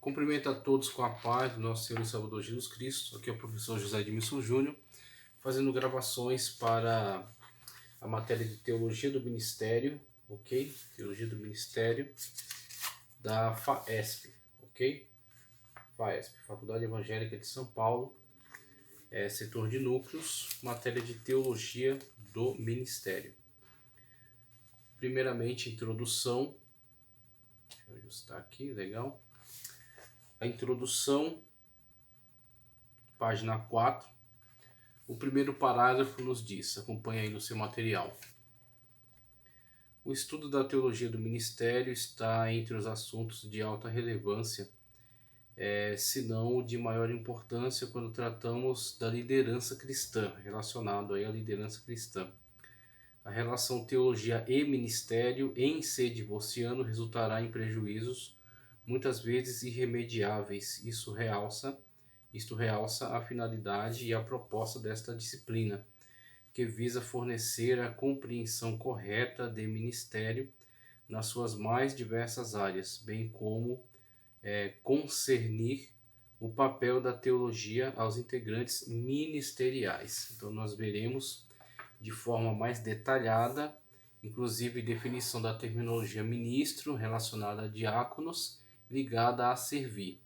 Cumprimento a todos com a paz do nosso Senhor e Salvador Jesus Cristo. Aqui é o professor José Edmilson Júnior, fazendo gravações para a matéria de Teologia do Ministério, ok? Teologia do Ministério da FAESP, ok? FAESP, Faculdade Evangélica de São Paulo, setor de núcleos, matéria de Teologia do Ministério. Primeiramente, introdução. Deixa eu ajustar aqui, legal. A introdução, página 4. O primeiro parágrafo nos diz, acompanha aí no seu material. O estudo da teologia do ministério está entre os assuntos de alta relevância, se não de maior importância quando tratamos da liderança cristã, relacionado aí à liderança cristã. A relação teologia e ministério em se divorciando resultará em prejuízos, muitas vezes irremediáveis. Isto realça a finalidade e a proposta desta disciplina, que visa fornecer a compreensão correta de ministério nas suas mais diversas áreas, bem como concernir o papel da teologia aos integrantes ministeriais. Então nós veremos de forma mais detalhada, inclusive definição da terminologia ministro relacionada a diáconos, ligada a servir.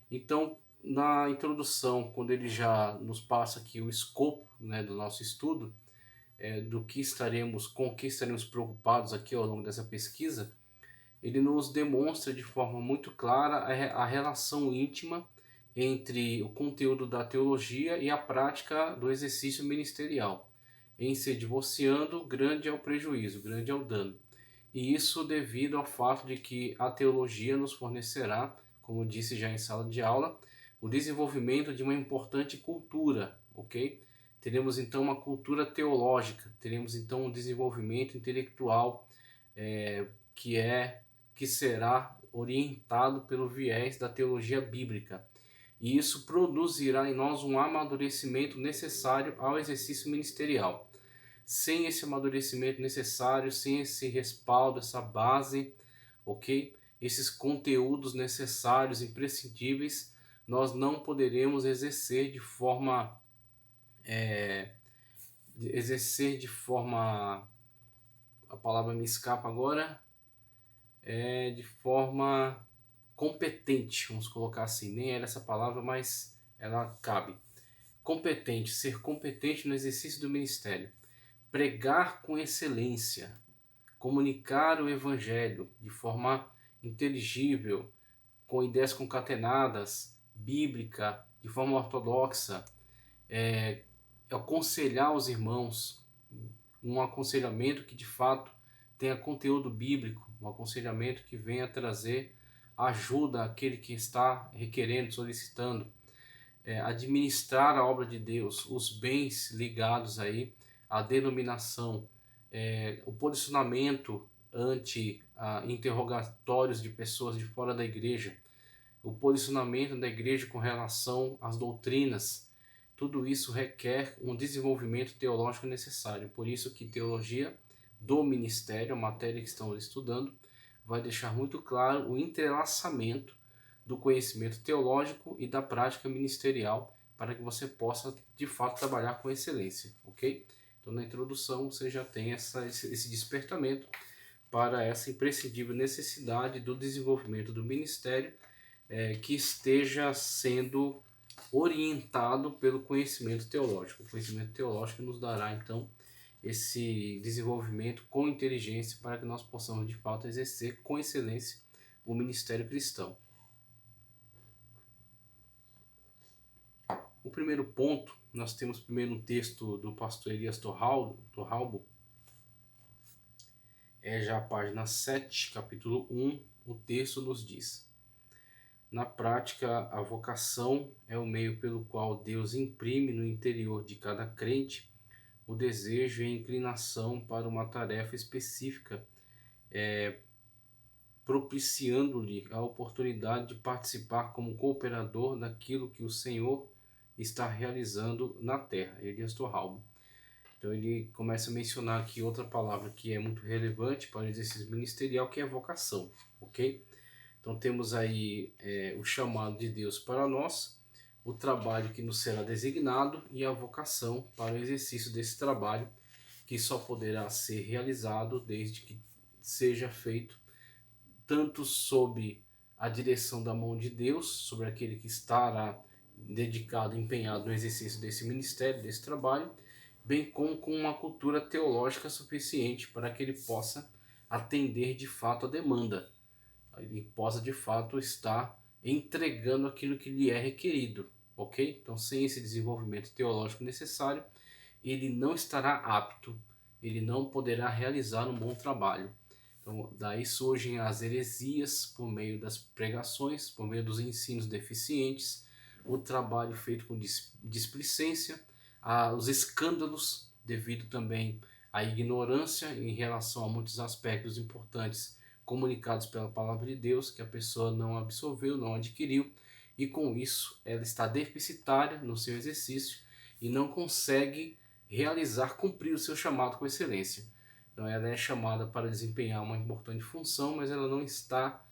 Então, na introdução, quando ele já nos passa aqui o escopo, né, do nosso estudo, com que estaremos preocupados aqui ao longo dessa pesquisa, ele nos demonstra de forma muito clara a relação íntima entre o conteúdo da teologia e a prática do exercício ministerial. Em se divorciando, grande é o prejuízo, grande é o dano. E isso devido ao fato de que a teologia nos fornecerá, como eu disse já em sala de aula, o desenvolvimento de uma importante cultura, ok? Teremos então uma cultura teológica, teremos então um desenvolvimento intelectual que será orientado pelo viés da teologia bíblica. E isso produzirá em nós um amadurecimento necessário ao exercício ministerial. Sem esse amadurecimento necessário, sem esse respaldo, essa base, ok? Esses conteúdos necessários, imprescindíveis, nós não poderemos exercer de forma a palavra me escapa agora, de forma competente, vamos colocar assim, nem era essa palavra, mas ela cabe. Competente, ser competente no exercício do ministério. Pregar com excelência, comunicar o evangelho de forma inteligível, com ideias concatenadas, bíblica, de forma ortodoxa, aconselhar os irmãos, um aconselhamento que de fato tenha conteúdo bíblico, um aconselhamento que venha trazer ajuda àquele que está requerendo, solicitando, administrar a obra de Deus, os bens ligados aí à denominação, o posicionamento ante interrogatórios de pessoas de fora da igreja, o posicionamento da igreja com relação às doutrinas, tudo isso requer um desenvolvimento teológico necessário. Por isso que teologia do ministério, a matéria que estamos estudando, vai deixar muito claro o entrelaçamento do conhecimento teológico e da prática ministerial para que você possa, de fato, trabalhar com excelência, ok? Então, na introdução, você já tem esse despertamento para essa imprescindível necessidade do desenvolvimento do ministério que esteja sendo orientado pelo conhecimento teológico. O conhecimento teológico nos dará, então, esse desenvolvimento com inteligência para que nós possamos, de fato, exercer com excelência o ministério cristão. O primeiro ponto, nós temos primeiro um texto do pastor Elias Torralbo, já a página 7, capítulo 1, o texto nos diz: na prática, a vocação é o meio pelo qual Deus imprime no interior de cada crente o desejo e a inclinação para uma tarefa específica, propiciando-lhe a oportunidade de participar como cooperador daquilo que o Senhor está realizando na terra. Elias Torralbo. Então ele começa a mencionar aqui outra palavra que é muito relevante para o exercício ministerial, que é vocação, ok? Então Então temos aí o chamado de Deus para nós, o trabalho que nos será designado e a vocação para o exercício desse trabalho, que só poderá ser realizado desde que seja feito tanto sob a direção da mão de Deus, sobre aquele que estará dedicado, empenhado no exercício desse ministério, desse trabalho, bem como com uma cultura teológica suficiente para que ele possa atender de fato a demanda, ele possa de fato estar entregando aquilo que lhe é requerido, ok? Então, sem esse desenvolvimento teológico necessário, ele não estará apto, ele não poderá realizar um bom trabalho. Então, daí surgem as heresias por meio das pregações, por meio dos ensinos deficientes, o trabalho feito com displicência, os escândalos, devido também à ignorância em relação a muitos aspectos importantes comunicados pela palavra de Deus, que a pessoa não absorveu, não adquiriu, e com isso ela está deficitária no seu exercício e não consegue realizar, cumprir o seu chamado com excelência. Então ela é chamada para desempenhar uma importante função, mas ela não está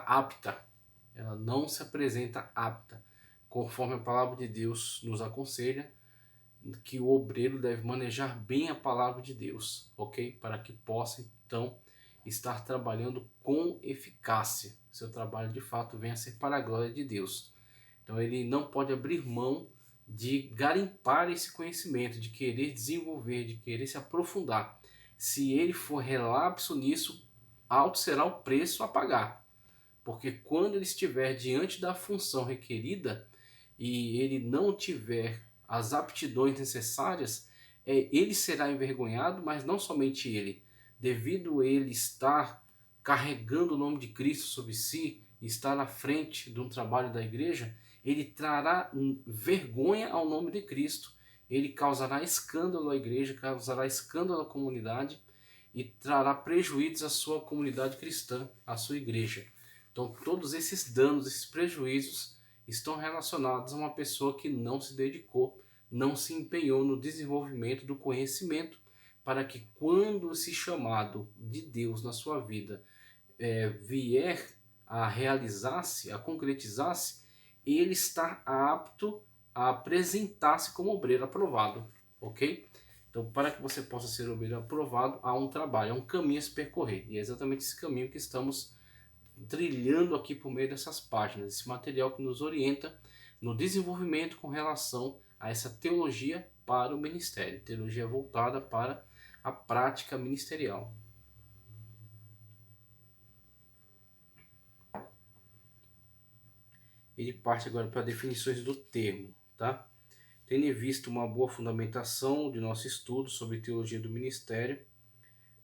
apta, ela não se apresenta apta, conforme a palavra de Deus nos aconselha, que o obreiro deve manejar bem a palavra de Deus, ok? Para que possa, então, estar trabalhando com eficácia. Seu trabalho, de fato, venha a ser para a glória de Deus. Então, ele não pode abrir mão de garimpar esse conhecimento, de querer desenvolver, de querer se aprofundar. Se ele for relapso nisso, alto será o preço a pagar. Porque quando ele estiver diante da função requerida e ele não tiver as aptidões necessárias, ele será envergonhado, mas não somente ele. Devido a ele estar carregando o nome de Cristo sobre si, estar na frente de um trabalho da igreja, ele trará vergonha ao nome de Cristo, ele causará escândalo à igreja, causará escândalo à comunidade e trará prejuízos à sua comunidade cristã, à sua igreja. Então todos esses danos, esses prejuízos estão relacionados a uma pessoa que não se dedicou, não se empenhou no desenvolvimento do conhecimento, para que quando esse chamado de Deus na sua vida vier a realizar-se, a concretizar-se, ele está apto a apresentar-se como obreiro aprovado, ok? Então, para que você possa ser obreiro aprovado, há um trabalho, há um caminho a se percorrer, e é exatamente esse caminho que estamos trilhando aqui por meio dessas páginas, esse material que nos orienta no desenvolvimento com relação a essa teologia para o ministério, teologia voltada para a prática ministerial. Ele parte agora para definições do termo, tá? Tendo visto uma boa fundamentação de nosso estudo sobre teologia do ministério,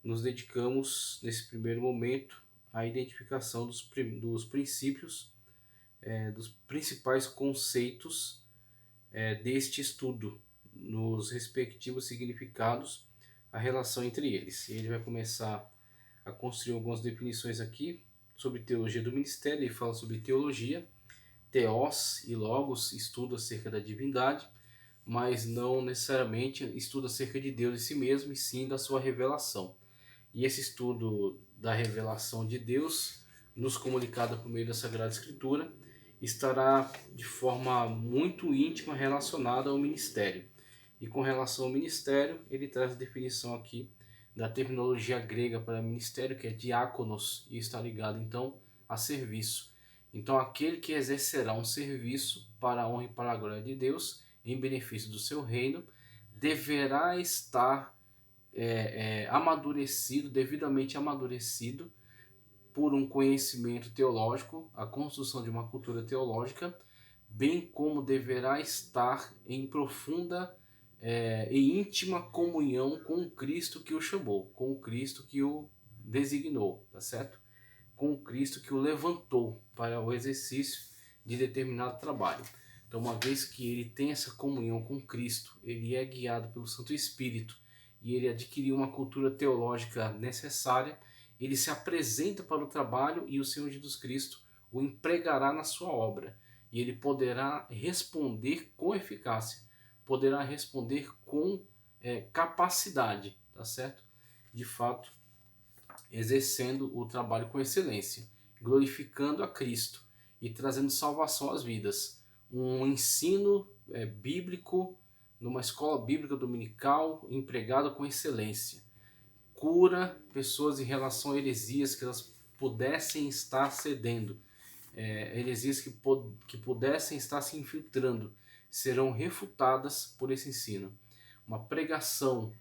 nos dedicamos nesse primeiro momento à identificação dos princípios, dos principais conceitos deste estudo, nos respectivos significados, a relação entre eles. E ele vai começar a construir algumas definições aqui sobre teologia do ministério. Ele fala sobre teologia, teos e logos, estuda acerca da divindade, mas não necessariamente estuda acerca de Deus em si mesmo, e sim da sua revelação. E esse estudo da revelação de Deus, nos comunicada por meio da Sagrada Escritura, estará de forma muito íntima relacionada ao ministério. E com relação ao ministério, ele traz a definição aqui da terminologia grega para ministério, que é diáconos, e está ligado então a serviço. Então, aquele que exercerá um serviço para a honra e para a glória de Deus, em benefício do seu reino, deverá estar amadurecido, devidamente amadurecido, por um conhecimento teológico, a construção de uma cultura teológica, bem como deverá estar em profunda e íntima comunhão com o Cristo que o chamou, com o Cristo que o designou, tá certo? Com o Cristo que o levantou para o exercício de determinado trabalho. Então, uma vez que ele tem essa comunhão com Cristo, ele é guiado pelo Santo Espírito e ele adquiriu uma cultura teológica necessária, ele se apresenta para o trabalho e o Senhor Jesus Cristo o empregará na sua obra. E ele poderá responder com eficácia, poderá responder com capacidade, tá certo? De fato, exercendo o trabalho com excelência, glorificando a Cristo e trazendo salvação às vidas. Um ensino bíblico numa escola bíblica dominical empregado com excelência. Cura pessoas em relação a heresias que elas pudessem estar cedendo, heresias que pudessem estar se infiltrando, serão refutadas por esse ensino. Uma pregação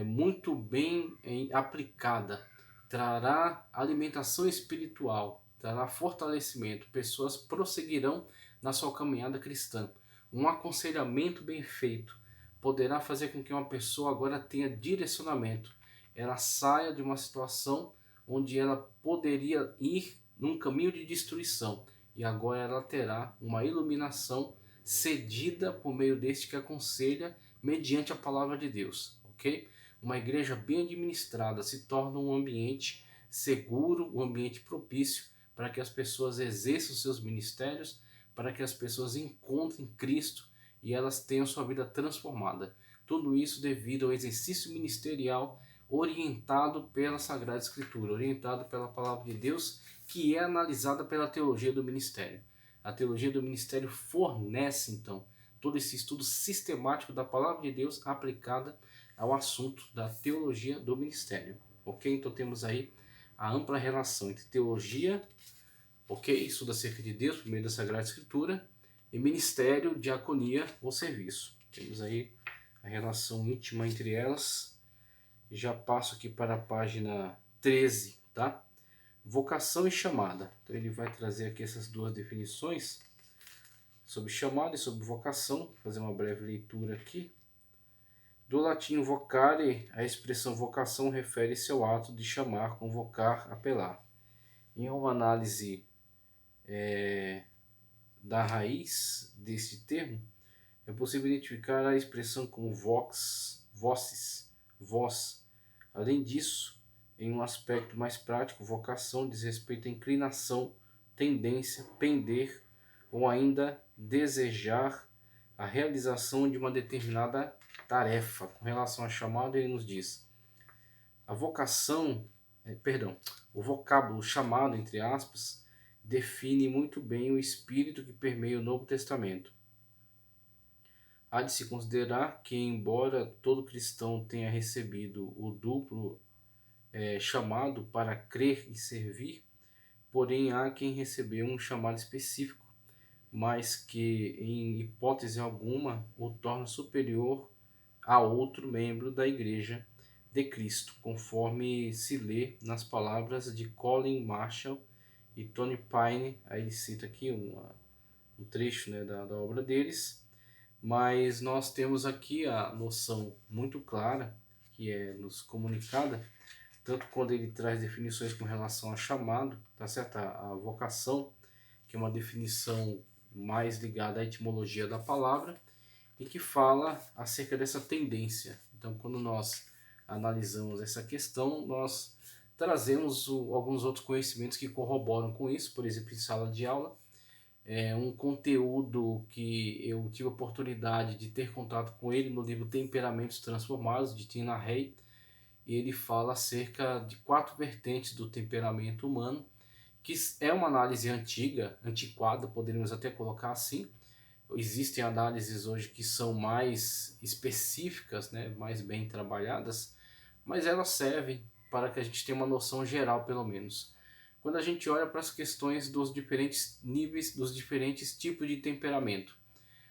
muito bem aplicada trará alimentação espiritual, trará fortalecimento, pessoas prosseguirão na sua caminhada cristã. Um aconselhamento bem feito poderá fazer com que uma pessoa agora tenha direcionamento, ela saia de uma situação onde ela poderia ir num caminho de destruição e agora ela terá uma iluminação cedida por meio deste que aconselha mediante a palavra de Deus, ok? Uma igreja bem administrada se torna um ambiente seguro, um ambiente propício para que as pessoas exerçam seus ministérios, para que as pessoas encontrem Cristo e elas tenham sua vida transformada. Tudo isso devido ao exercício ministerial orientado pela Sagrada Escritura, orientado pela Palavra de Deus, que é analisada pela teologia do ministério. A teologia do ministério fornece, então, todo esse estudo sistemático da Palavra de Deus aplicada ao assunto da teologia do ministério. Ok? Então temos aí a ampla relação entre teologia, ok? Estudo acerca de Deus por meio da Sagrada Escritura, e ministério, diaconia ou serviço. Temos aí a relação íntima entre elas. Já passo aqui para a página 13, tá? Vocação e chamada. Então ele vai trazer aqui essas duas definições sobre chamada e sobre vocação. Vou fazer uma breve leitura aqui. Do latim vocare, a expressão vocação refere-se ao ato de chamar, convocar, apelar. Em uma análise da raiz deste termo, é possível identificar a expressão como vox, vocis, voz. Além disso, em um aspecto mais prático, vocação diz respeito à inclinação, tendência, pender ou ainda desejar a realização de uma determinada tarefa. Com relação a chamado, ele nos diz: a vocação, o vocábulo chamado, entre aspas, define muito bem o espírito que permeia o Novo Testamento. Há de se considerar que, embora todo cristão tenha recebido o duplo chamado para crer e servir, porém há quem recebeu um chamado específico, mas que, em hipótese alguma, o torna superior a outro membro da Igreja de Cristo, conforme se lê nas palavras de Colin Marshall e Tony Pine. Aí ele cita aqui um trecho, né, da obra deles, mas nós temos aqui a noção muito clara que é nos comunicada, tanto quando ele traz definições com relação a chamado, tá certo? A vocação, que é uma definição mais ligada à etimologia da palavra, e que fala acerca dessa tendência. Então, quando nós analisamos essa questão, nós trazemos alguns outros conhecimentos que corroboram com isso, por exemplo, em sala de aula, um conteúdo que eu tive a oportunidade de ter contato com ele no livro Temperamentos Transformados, de Tina Rey, e ele fala acerca de 4 vertentes do temperamento humano, que é uma análise antiga, antiquada, poderíamos até colocar assim. Existem análises hoje que são mais específicas, né, mais bem trabalhadas, mas elas servem para que a gente tenha uma noção geral, pelo menos. Quando a gente olha para as questões dos diferentes níveis, dos diferentes tipos de temperamento.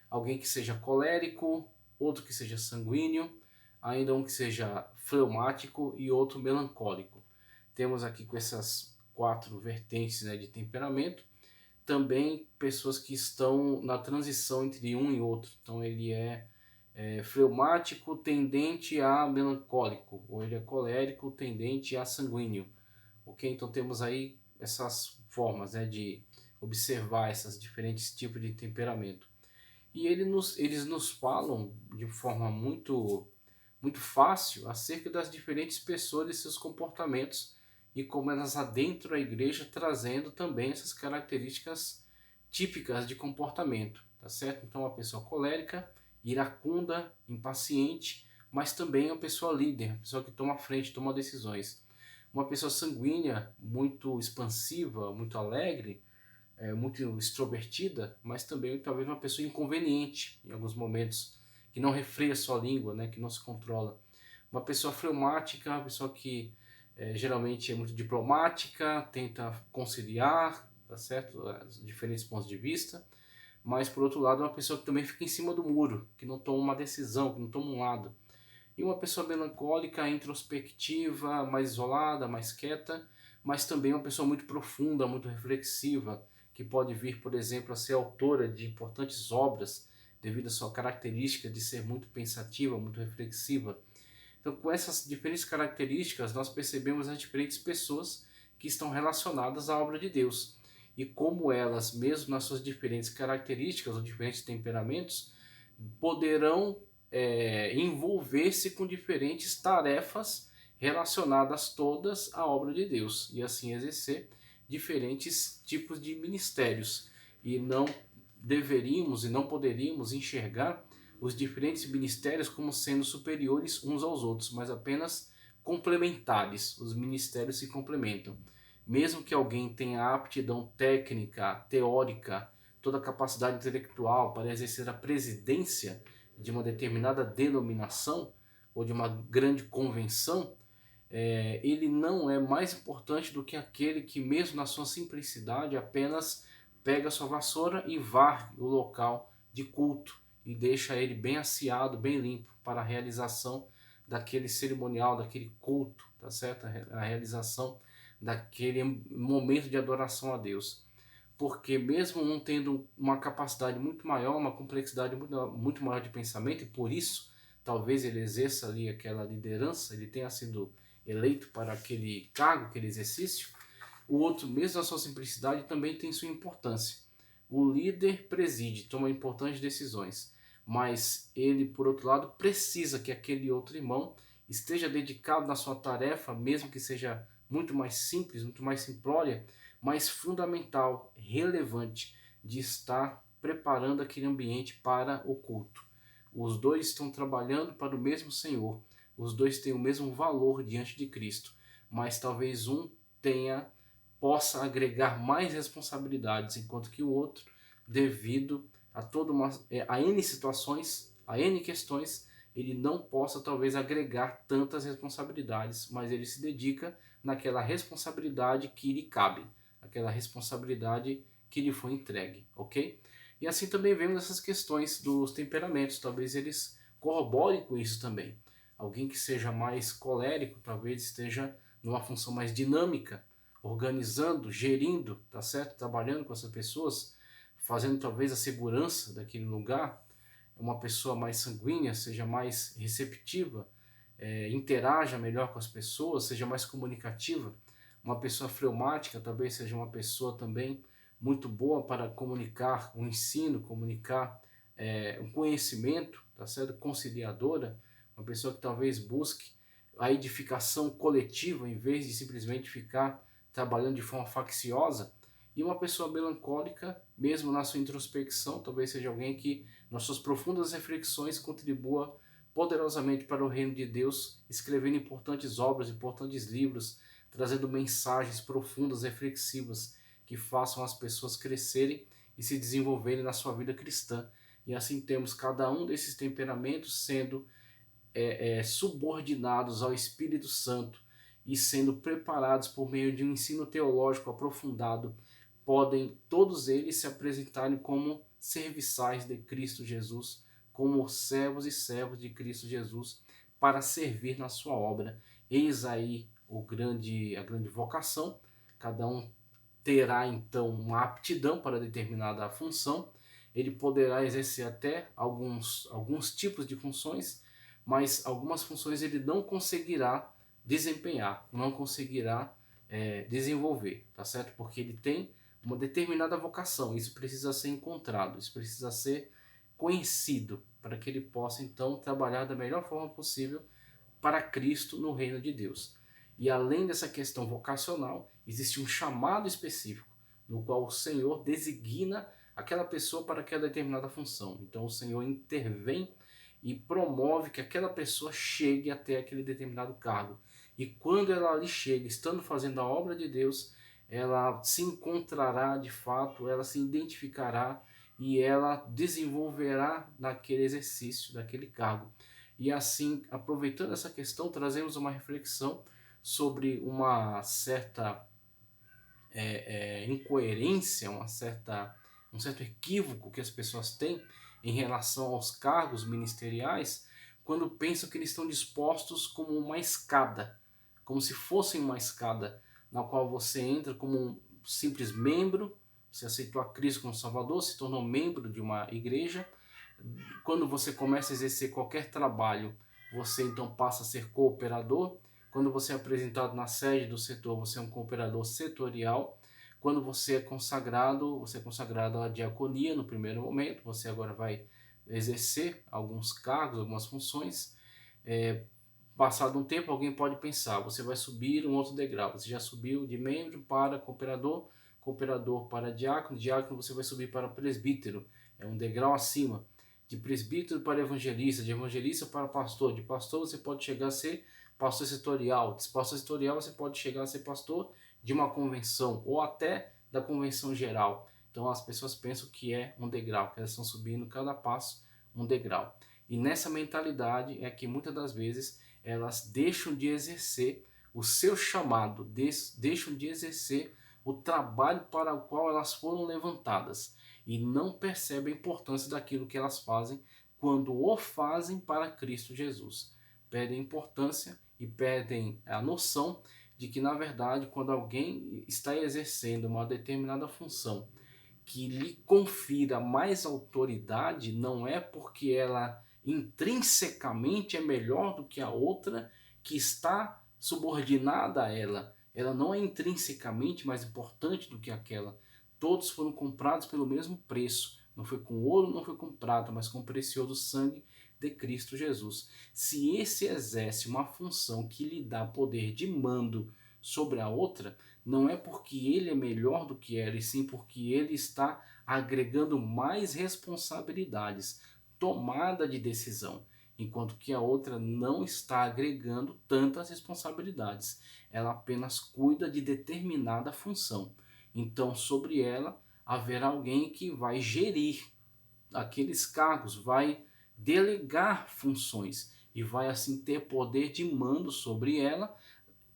Alguém que seja colérico, outro que seja sanguíneo, ainda um que seja fleumático e outro melancólico. Temos aqui com essas 4 vertentes, né, de temperamento, também pessoas que estão na transição entre um e outro. Então ele é fleumático tendente a melancólico, ou ele é colérico tendente a sanguíneo. Ok? Então temos aí essas formas, né, de observar esses diferentes tipos de temperamento. E eles nos falam de forma muito, muito fácil acerca das diferentes pessoas e seus comportamentos e como elas adentram a igreja, trazendo também essas características típicas de comportamento, tá certo? Então, uma pessoa colérica, iracunda, impaciente, mas também uma pessoa líder, uma pessoa que toma frente, toma decisões. Uma pessoa sanguínea, muito expansiva, muito alegre, muito extrovertida, mas também talvez uma pessoa inconveniente em alguns momentos, que não refreia sua língua, né, que não se controla. Uma pessoa fleumática, uma pessoa que geralmente é muito diplomática, tenta conciliar, tá certo? Os diferentes pontos de vista, mas por outro lado é uma pessoa que também fica em cima do muro, que não toma uma decisão, que não toma um lado. E uma pessoa melancólica, introspectiva, mais isolada, mais quieta, mas também uma pessoa muito profunda, muito reflexiva, que pode vir, por exemplo, a ser autora de importantes obras devido à sua característica de ser muito pensativa, muito reflexiva. Então, com essas diferentes características, nós percebemos as diferentes pessoas que estão relacionadas à obra de Deus. E como elas, mesmo nas suas diferentes características ou diferentes temperamentos, poderão envolver-se com diferentes tarefas relacionadas todas à obra de Deus e assim exercer diferentes tipos de ministérios. E não deveríamos e não poderíamos enxergar os diferentes ministérios como sendo superiores uns aos outros, mas apenas complementares. Os ministérios se complementam. Mesmo que alguém tenha aptidão técnica, teórica, toda a capacidade intelectual para exercer a presidência de uma determinada denominação ou de uma grande convenção, ele não é mais importante do que aquele que, mesmo na sua simplicidade, apenas pega a sua vassoura e varre o local de culto e deixa ele bem asseado, bem limpo para a realização daquele cerimonial, daquele culto, tá certo? A realização daquele momento de adoração a Deus. Porque mesmo não tendo uma capacidade muito maior, uma complexidade muito maior de pensamento, e por isso talvez ele exerça ali aquela liderança, ele tenha sido eleito para aquele cargo, aquele exercício, o outro, mesmo na sua simplicidade, também tem sua importância. O líder preside, toma importantes decisões, mas ele, por outro lado, precisa que aquele outro irmão esteja dedicado na sua tarefa, mesmo que seja muito mais simples, muito mais simplória, mas fundamental, relevante, de estar preparando aquele ambiente para o culto. Os dois estão trabalhando para o mesmo Senhor, os dois têm o mesmo valor diante de Cristo, mas talvez um possa agregar mais responsabilidades, enquanto que o outro, devido a a N situações, a N questões, ele não possa talvez agregar tantas responsabilidades, mas ele se dedica naquela responsabilidade que lhe cabe, aquela responsabilidade que lhe foi entregue, ok? E assim também vemos essas questões dos temperamentos, talvez eles corroborem com isso também. Alguém que seja mais colérico, talvez esteja numa função mais dinâmica, organizando, gerindo, tá certo? Trabalhando com essas pessoas, fazendo talvez a segurança daquele lugar. Uma pessoa mais sanguínea, seja mais receptiva, interaja melhor com as pessoas, seja mais comunicativa. Uma pessoa fleumática talvez seja uma pessoa também muito boa para comunicar o ensino, comunicar um conhecimento, tá certo? Conciliadora, uma pessoa que talvez busque a edificação coletiva em vez de simplesmente ficar trabalhando de forma facciosa. E uma pessoa melancólica, mesmo na sua introspecção, talvez seja alguém que, nas suas profundas reflexões, contribua poderosamente para o reino de Deus, escrevendo importantes obras, importantes livros, trazendo mensagens profundas, reflexivas, que façam as pessoas crescerem e se desenvolverem na sua vida cristã. E assim temos cada um desses temperamentos sendo subordinados ao Espírito Santo e sendo preparados por meio de um ensino teológico aprofundado, podem todos eles se apresentarem como serviçais de Cristo Jesus, como servos e servos de Cristo Jesus, para servir na sua obra. Eis aí a grande vocação. Cada um terá então uma aptidão para determinada função. Ele poderá exercer até alguns tipos de funções, mas algumas funções ele não conseguirá desempenhar, não conseguirá desenvolver, tá certo? Porque ele tem uma determinada vocação, isso precisa ser encontrado, isso precisa ser conhecido, para que ele possa então trabalhar da melhor forma possível para Cristo no reino de Deus. E além dessa questão vocacional, existe um chamado específico, no qual o Senhor designa aquela pessoa para aquela determinada função. Então o Senhor intervém e promove que aquela pessoa chegue até aquele determinado cargo. E quando ela ali chega, estando fazendo a obra de Deus, ela se encontrará de fato, ela se identificará e ela desenvolverá naquele exercício, daquele cargo. E assim, aproveitando essa questão, trazemos uma reflexão sobre uma certa incoerência, um certo equívoco que as pessoas têm em relação aos cargos ministeriais, quando pensam que eles estão dispostos como uma escada, como se fossem uma escada, na qual você entra como um simples membro, você aceitou a Cristo como Salvador, se tornou membro de uma igreja. Quando você começa a exercer qualquer trabalho, você então passa a ser cooperador. Quando você é apresentado na sede do setor, você é um cooperador setorial. Quando você é consagrado à diaconia no primeiro momento, você agora vai exercer alguns cargos, algumas funções. Passado um tempo, alguém pode pensar, você vai subir um outro degrau. Você já subiu de membro para cooperador, cooperador para diácono, diácono você vai subir para presbítero, é um degrau acima. De presbítero para evangelista, de evangelista para pastor, de pastor você pode chegar a ser pastor setorial, de pastor setorial você pode chegar a ser pastor de uma convenção ou até da convenção geral. Então as pessoas pensam que é um degrau, que elas estão subindo cada passo um degrau. E nessa mentalidade é que muitas das vezes elas deixam de exercer o seu chamado, deixam de exercer o trabalho para o qual elas foram levantadas e não percebem a importância daquilo que elas fazem quando o fazem para Cristo Jesus. Perdem importância e perdem a noção de que, na verdade, quando alguém está exercendo uma determinada função que lhe confira mais autoridade, não é porque ela intrinsecamente é melhor do que a outra que está subordinada a ela. Ela não é intrinsecamente mais importante do que aquela. Todos foram comprados pelo mesmo preço. Não foi com ouro, não foi com prata, mas com o precioso sangue de Cristo Jesus. Se esse exerce uma função que lhe dá poder de mando sobre a outra, não é porque ele é melhor do que ela, e sim porque ele está agregando mais responsabilidades, tomada de decisão, enquanto que a outra não está agregando tantas responsabilidades. Ela apenas cuida de determinada função. Então, sobre ela haverá alguém que vai gerir aqueles cargos, vai delegar funções e vai assim ter poder de mando sobre ela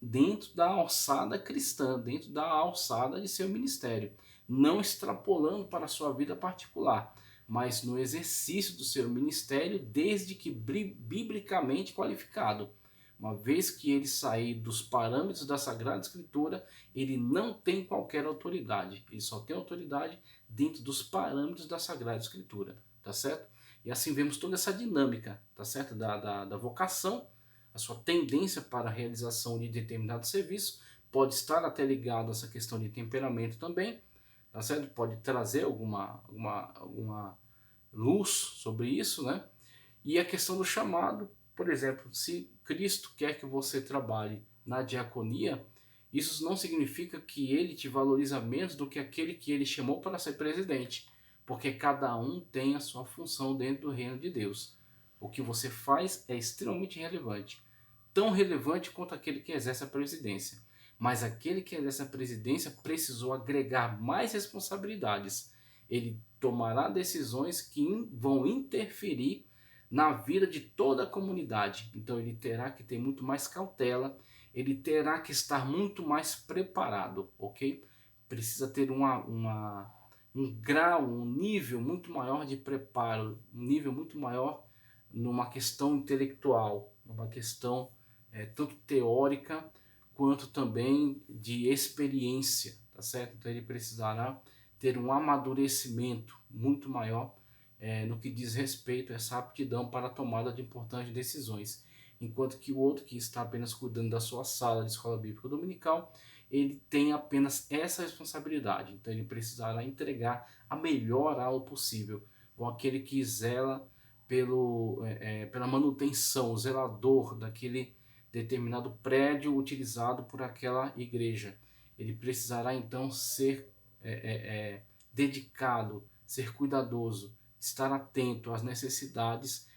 dentro da alçada cristã, dentro da alçada de seu ministério, não extrapolando para a sua vida particular, mas no exercício do seu ministério, desde que biblicamente qualificado. Uma vez que ele sair dos parâmetros da Sagrada Escritura, ele não tem qualquer autoridade. Ele só tem autoridade dentro dos parâmetros da Sagrada Escritura, tá certo? E assim vemos toda essa dinâmica, tá certo? Da vocação, a sua tendência para a realização de determinado serviço, pode estar até ligado a essa questão de temperamento também, tá certo? Pode trazer alguma luz sobre isso, né? E a questão do chamado, por exemplo, se Cristo quer que você trabalhe na diaconia, isso não significa que ele te valoriza menos do que aquele que ele chamou para ser presidente, porque cada um tem a sua função dentro do reino de Deus. O que você faz é extremamente relevante, tão relevante quanto aquele que exerce a presidência. Mas aquele que exerce a presidência precisou agregar mais responsabilidades. Ele tomará decisões que vão interferir na vida de toda a comunidade. Então ele terá que ter muito mais cautela, ele terá que estar muito mais preparado, ok? Precisa ter um grau, um nível muito maior de preparo, um nível muito maior numa questão intelectual, numa questão tanto teórica quanto também de experiência, tá certo? Então ele precisará ter um amadurecimento muito maior no que diz respeito a essa aptidão para a tomada de importantes decisões, enquanto que o outro que está apenas cuidando da sua sala de escola bíblica dominical, ele tem apenas essa responsabilidade, então ele precisará entregar a melhor aula possível, ou aquele que zela pela manutenção, o zelador daquele determinado prédio utilizado por aquela igreja. Ele precisará então ser dedicado, ser cuidadoso, estar atento às necessidades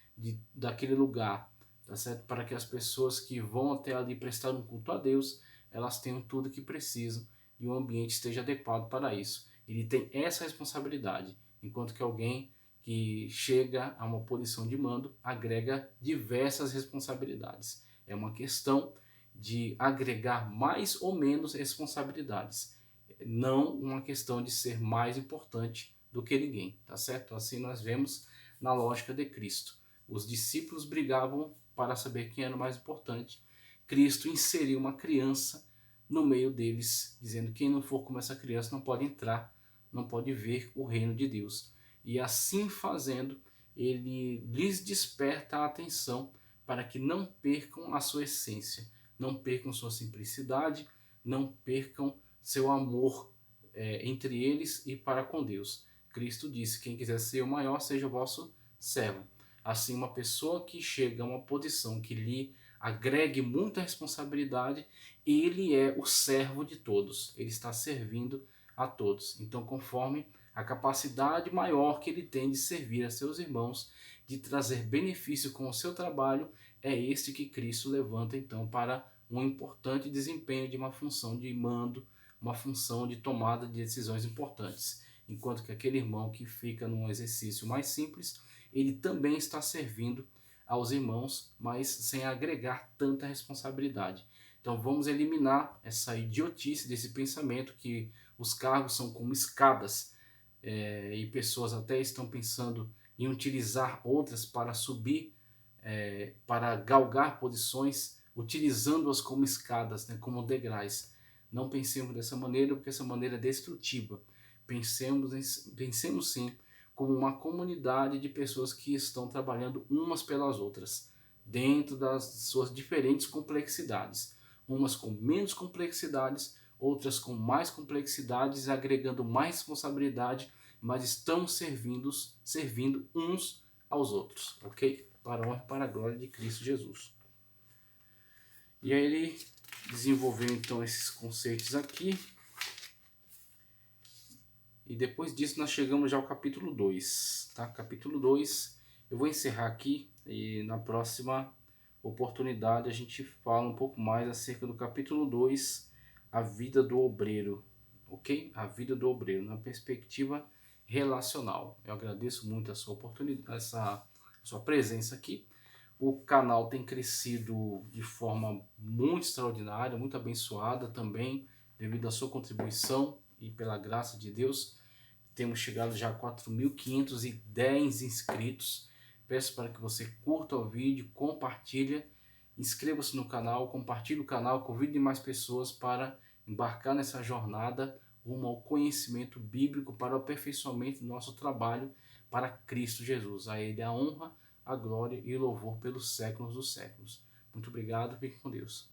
daquele lugar, tá certo? Para que as pessoas que vão até ali prestar um culto a Deus, elas tenham tudo que precisam e o ambiente esteja adequado para isso. Ele tem essa responsabilidade, enquanto que alguém que chega a uma posição de mando agrega diversas responsabilidades. É uma questão de agregar mais ou menos responsabilidades, não uma questão de ser mais importante do que ninguém, tá certo? Assim nós vemos na lógica de Cristo. Os discípulos brigavam para saber quem era o mais importante. Cristo inseriu uma criança no meio deles, dizendo que quem não for como essa criança não pode entrar, não pode ver o reino de Deus. E assim fazendo, ele lhes desperta a atenção para que não percam a sua essência, não percam sua simplicidade, não percam seu amor entre eles e para com Deus. Cristo disse: quem quiser ser o maior, seja o vosso servo. Assim, uma pessoa que chega a uma posição que lhe agregue muita responsabilidade, ele é o servo de todos, ele está servindo a todos. Então, conforme a capacidade maior que ele tem de servir a seus irmãos, de trazer benefício com o seu trabalho, é este que Cristo levanta então para um importante desempenho de uma função de mando, uma função de tomada de decisões importantes. Enquanto que aquele irmão que fica num exercício mais simples, ele também está servindo aos irmãos, mas sem agregar tanta responsabilidade. Então vamos eliminar essa idiotice desse pensamento que os cargos são como escadas, e pessoas até estão pensando em utilizar outras para subir, para galgar posições, utilizando-as como escadas, né, como degraus. Não pensemos dessa maneira, porque essa maneira é destrutiva. Pensemos sim como uma comunidade de pessoas que estão trabalhando umas pelas outras, dentro das suas diferentes complexidades. Umas com menos complexidades, outras com mais complexidades, agregando mais responsabilidade, mas estão servindo uns aos outros, ok? Para a honra e para a glória de Cristo Jesus. E aí ele desenvolveu então esses conceitos aqui. E depois disso nós chegamos já ao capítulo 2, tá? Capítulo 2, eu vou encerrar aqui e na próxima oportunidade a gente fala um pouco mais acerca do capítulo 2, a vida do obreiro, ok? A vida do obreiro, na perspectiva relacional. Eu agradeço muito a sua oportunidade, a sua presença aqui. O canal tem crescido de forma muito extraordinária, muito abençoada também, devido à sua contribuição e pela graça de Deus. Temos chegado já a 4.510 inscritos. Peço para que você curta o vídeo, compartilhe, inscreva-se no canal, compartilhe o canal, convide mais pessoas para embarcar nessa jornada rumo ao conhecimento bíblico para o aperfeiçoamento do nosso trabalho para Cristo Jesus. A Ele a honra, a glória e o louvor pelos séculos dos séculos. Muito obrigado, fique com Deus.